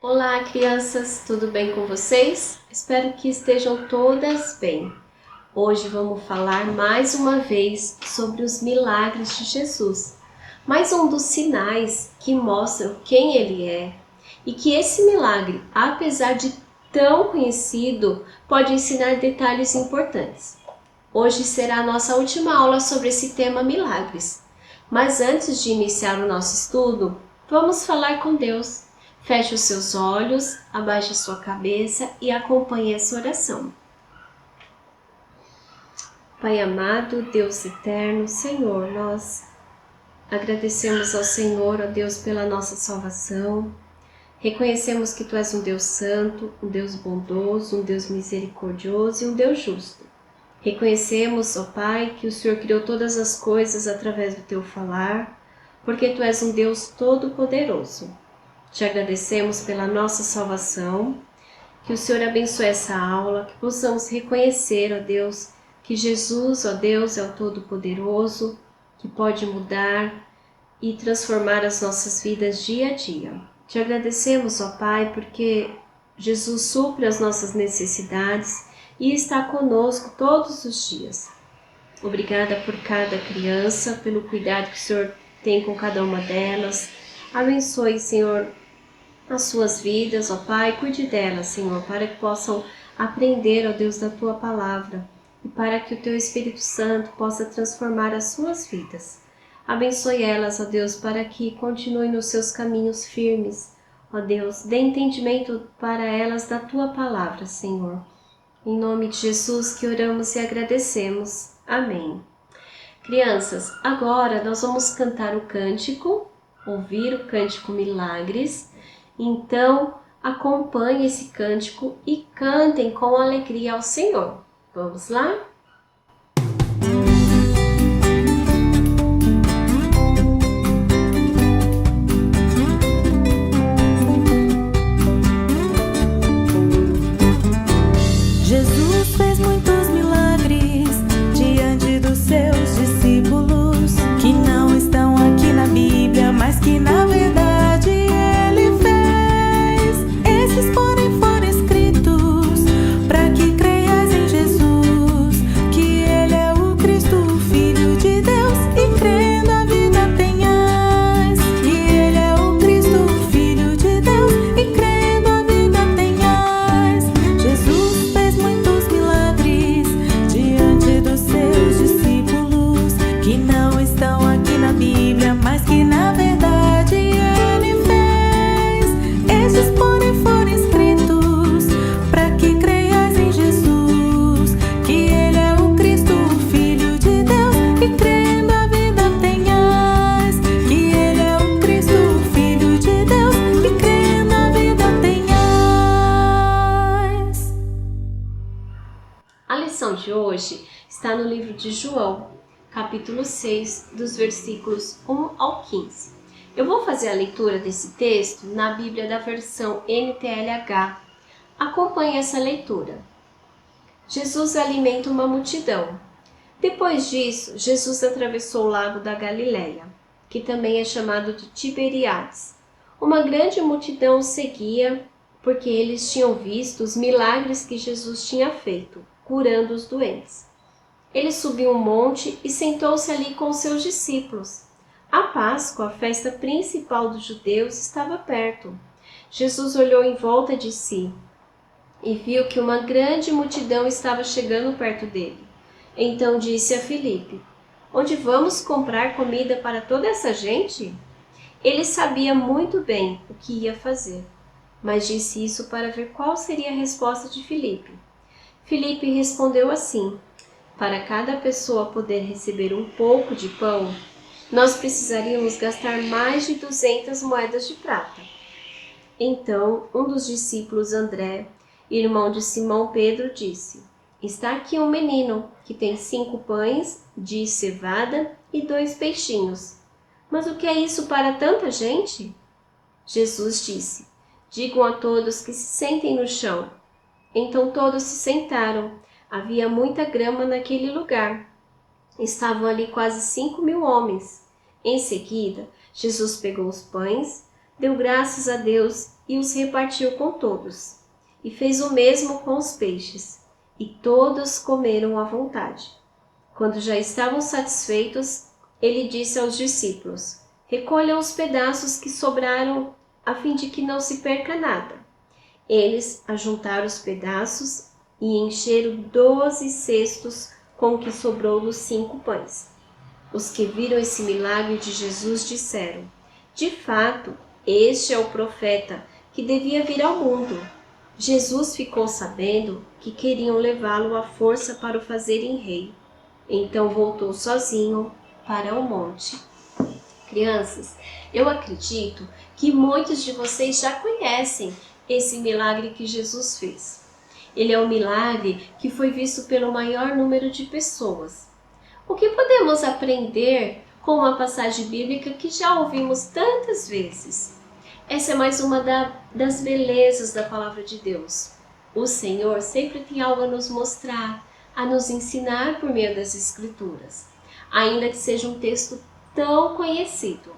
Olá, crianças, tudo bem com vocês? Espero que estejam todas bem. Hoje vamos falar mais uma vez sobre os milagres de Jesus, mais um dos sinais que mostram quem Ele é e que esse milagre, apesar de tão conhecido, pode ensinar detalhes importantes. Hoje será a nossa última aula sobre esse tema milagres, mas antes de iniciar o nosso estudo, vamos falar com Deus. Feche os seus olhos, abaixe a sua cabeça e acompanhe essa oração. Pai amado, Deus eterno, Senhor, nós agradecemos ao Senhor, ó Deus, pela nossa salvação. Reconhecemos que Tu és um Deus santo, um Deus bondoso, um Deus misericordioso e um Deus justo. Reconhecemos, ó Pai, que o Senhor criou todas as coisas através do Teu falar, porque Tu és um Deus todo-poderoso. Te agradecemos pela nossa salvação, que o Senhor abençoe essa aula, que possamos reconhecer, ó Deus, que Jesus, ó Deus, é o Todo-Poderoso, que pode mudar e transformar as nossas vidas dia a dia. Te agradecemos, ó Pai, porque Jesus supre as nossas necessidades e está conosco todos os dias. Obrigada por cada criança, pelo cuidado que o Senhor tem com cada uma delas. Abençoe, Senhor, as suas vidas, ó Pai, cuide delas, Senhor, para que possam aprender, ó Deus, da Tua Palavra e para que o Teu Espírito Santo possa transformar as suas vidas. Abençoe elas, ó Deus, para que continuem nos seus caminhos firmes, ó Deus, dê entendimento para elas da Tua Palavra, Senhor. Em nome de Jesus que oramos e agradecemos. Amém. Crianças, agora nós vamos cantar o cântico, ouvir o cântico Milagres. Então, acompanhe esse cântico e cantem com alegria ao Senhor. Vamos lá? Jesus fez muitos milagres diante dos seus discípulos, que não estão aqui na Bíblia, mas que na verdade Ele fez. Esses, porém, foram escritos para que creias em Jesus, que Ele é o Cristo, o Filho de Deus, e crendo a vida tenhais. Que Ele é o Cristo, o Filho de Deus, e crendo a vida tenhais. Jesus fez muitos milagres diante dos seus discípulos, que não estão aqui na Bíblia, mas que na verdade Ele fez. Esses, porém, foram escritos para que creias em Jesus, que Ele é o Cristo, o Filho de Deus, e crendo a vida tenhais. Que Ele é o Cristo, o Filho de Deus, e crendo a vida tenhais. A lição de hoje está no livro de João, capítulo 6, dos versículos 1 ao 15. Eu vou fazer a leitura desse texto na Bíblia da versão NTLH. Acompanhe essa leitura. Jesus alimenta uma multidão. Depois disso, Jesus atravessou o lago da Galileia, que também é chamado de Tiberíades. Uma grande multidão o seguia, porque eles tinham visto os milagres que Jesus tinha feito, curando os doentes. Ele subiu um monte e sentou-se ali com os seus discípulos. A Páscoa, a festa principal dos judeus, estava perto. Jesus olhou em volta de si e viu que uma grande multidão estava chegando perto dele. Então disse a Filipe: "Onde vamos comprar comida para toda essa gente?" Ele sabia muito bem o que ia fazer, mas disse isso para ver qual seria a resposta de Filipe. Filipe respondeu assim: "Para cada pessoa poder receber um pouco de pão, nós precisaríamos gastar mais de 200 moedas de prata." Então, um dos discípulos, André, irmão de Simão Pedro, disse: "Está aqui um menino que tem 5 pães de cevada e 2 peixinhos. Mas o que é isso para tanta gente?" Jesus disse: "Digam a todos que se sentem no chão." Então todos se sentaram. Havia muita grama naquele lugar. Estavam ali quase 5.000 homens. Em seguida, Jesus pegou os pães, deu graças a Deus e os repartiu com todos. E fez o mesmo com os peixes. E todos comeram à vontade. Quando já estavam satisfeitos, ele disse aos discípulos: recolham os pedaços que sobraram, a fim de que não se perca nada. Eles ajuntaram os pedaços e encheram 12 cestos com o que sobrou dos 5 pães. Os que viram esse milagre de Jesus disseram: de fato, este é o profeta que devia vir ao mundo. Jesus ficou sabendo que queriam levá-lo à força para o fazerem rei. Então voltou sozinho para o monte. Crianças, eu acredito que muitos de vocês já conhecem esse milagre que Jesus fez. Ele é um milagre que foi visto pelo maior número de pessoas. O que podemos aprender com uma passagem bíblica que já ouvimos tantas vezes? Essa é mais uma das belezas da palavra de Deus. O Senhor sempre tem algo a nos mostrar, a nos ensinar por meio das Escrituras, ainda que seja um texto tão conhecido.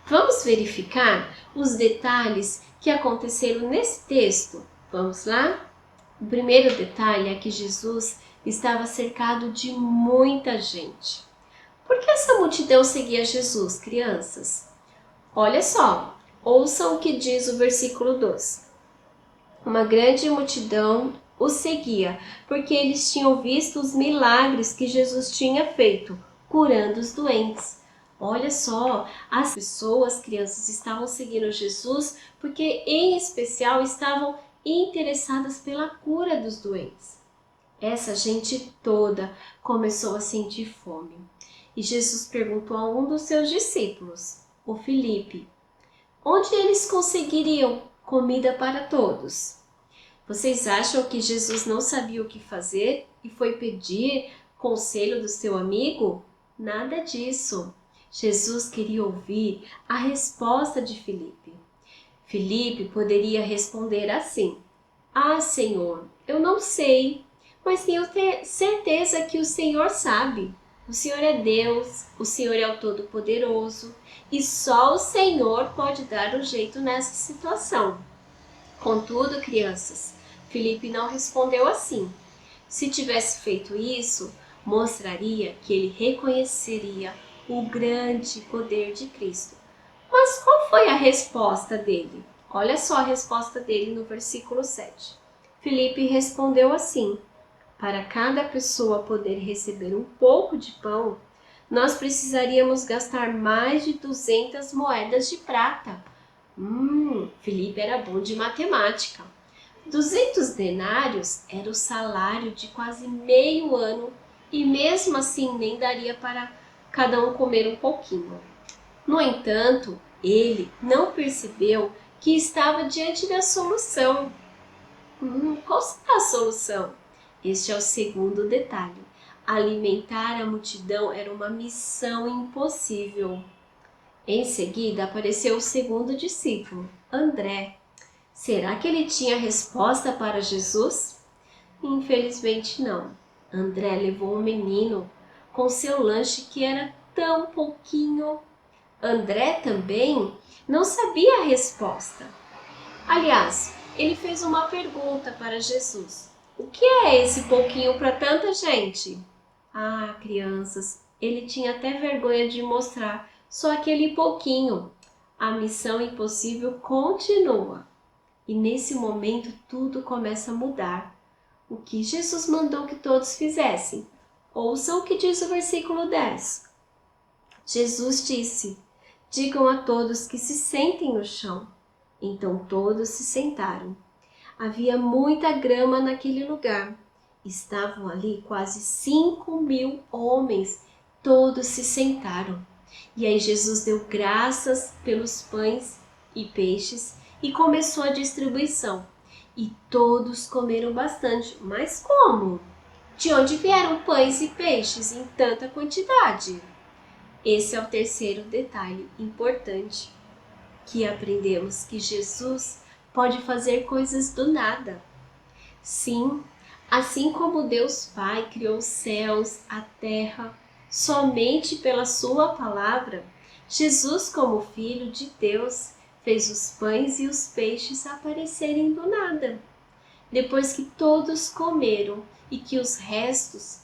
Vamos verificar os detalhes que aconteceram nesse texto? Vamos lá? O primeiro detalhe é que Jesus estava cercado de muita gente. Por que essa multidão seguia Jesus, crianças? Olha só, ouçam o que diz o versículo 12. Uma grande multidão o seguia, porque eles tinham visto os milagres que Jesus tinha feito, curando os doentes. Olha só, as pessoas, crianças, estavam seguindo Jesus porque, em especial, estavam interessadas pela cura dos doentes. Essa gente toda começou a sentir fome. E Jesus perguntou a um dos seus discípulos, o Filipe, onde eles conseguiriam comida para todos. Vocês acham que Jesus não sabia o que fazer e foi pedir conselho do seu amigo? Nada disso. Jesus queria ouvir a resposta de Filipe. Filipe poderia responder assim: ah, Senhor, eu não sei, mas tenho certeza que o Senhor sabe. O Senhor é Deus, o Senhor é o Todo-Poderoso e só o Senhor pode dar um jeito nessa situação. Contudo, crianças, Filipe não respondeu assim. Se tivesse feito isso, mostraria que ele reconheceria o grande poder de Cristo. Mas qual foi a resposta dele? Olha só a resposta dele no versículo 7. Filipe respondeu assim: para cada pessoa poder receber um pouco de pão, nós precisaríamos gastar mais de 200 moedas de prata. Filipe era bom de matemática. 200 denários era o salário de quase meio ano e mesmo assim nem daria para cada um comer um pouquinho. No entanto, ele não percebeu que estava diante da solução. Qual será a solução? Este é o segundo detalhe. Alimentar a multidão era uma missão impossível. Em seguida, apareceu o segundo discípulo, André. Será que ele tinha resposta para Jesus? Infelizmente não. André levou um menino com seu lanche que era tão pouquinho. André também não sabia a resposta. Aliás, ele fez uma pergunta para Jesus. O que é esse pouquinho para tanta gente? Ah, crianças, ele tinha até vergonha de mostrar só aquele pouquinho. A missão impossível continua. E nesse momento tudo começa a mudar. O que Jesus mandou que todos fizessem? Ouçam o que diz o versículo 10. Jesus disse: digam a todos que se sentem no chão. Então todos se sentaram. Havia muita grama naquele lugar. Estavam ali quase 5.000 homens. Todos se sentaram. E aí Jesus deu graças pelos pães e peixes e começou a distribuição. E todos comeram bastante. Mas como? De onde vieram pães e peixes em tanta quantidade? Esse é o terceiro detalhe importante que aprendemos, que Jesus pode fazer coisas do nada. Sim, assim como Deus Pai criou os céus, a terra, Somente pela sua palavra, Jesus, como Filho de Deus, fez os pães e os peixes aparecerem do nada. Depois que todos comeram e que os restos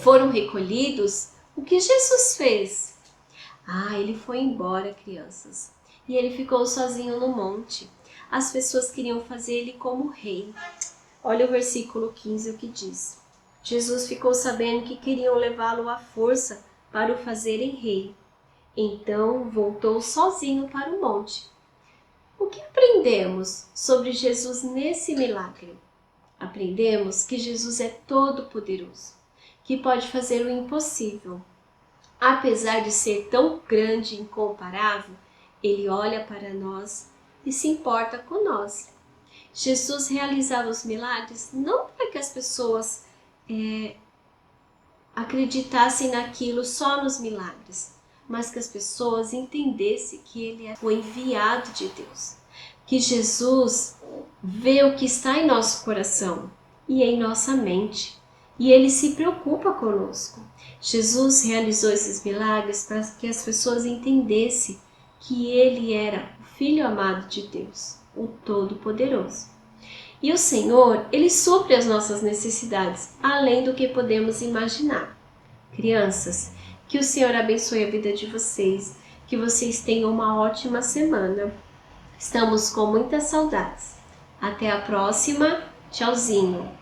foram recolhidos, o que Jesus fez? Ele foi embora, crianças, e ele ficou sozinho no monte. As pessoas queriam fazer ele como rei. Olha o versículo 15, o que diz. Jesus ficou sabendo que queriam levá-lo à força para o fazerem rei. Então voltou sozinho para o monte. O que aprendemos sobre Jesus nesse milagre? Aprendemos que Jesus é todo-poderoso, que pode fazer o impossível. Apesar de ser tão grande e incomparável, ele olha para nós e se importa com nós. Jesus realizava os milagres não para que as pessoas acreditassem naquilo só nos milagres, mas que as pessoas entendessem que ele é o enviado de Deus, que Jesus vê o que está em nosso coração e em nossa mente, e ele se preocupa conosco. Jesus realizou esses milagres para que as pessoas entendessem que ele era o Filho amado de Deus, o Todo-Poderoso. E o Senhor, ele supre as nossas necessidades, além do que podemos imaginar. Crianças, que o Senhor abençoe a vida de vocês, que vocês tenham uma ótima semana. Estamos com muitas saudades. Até a próxima. Tchauzinho.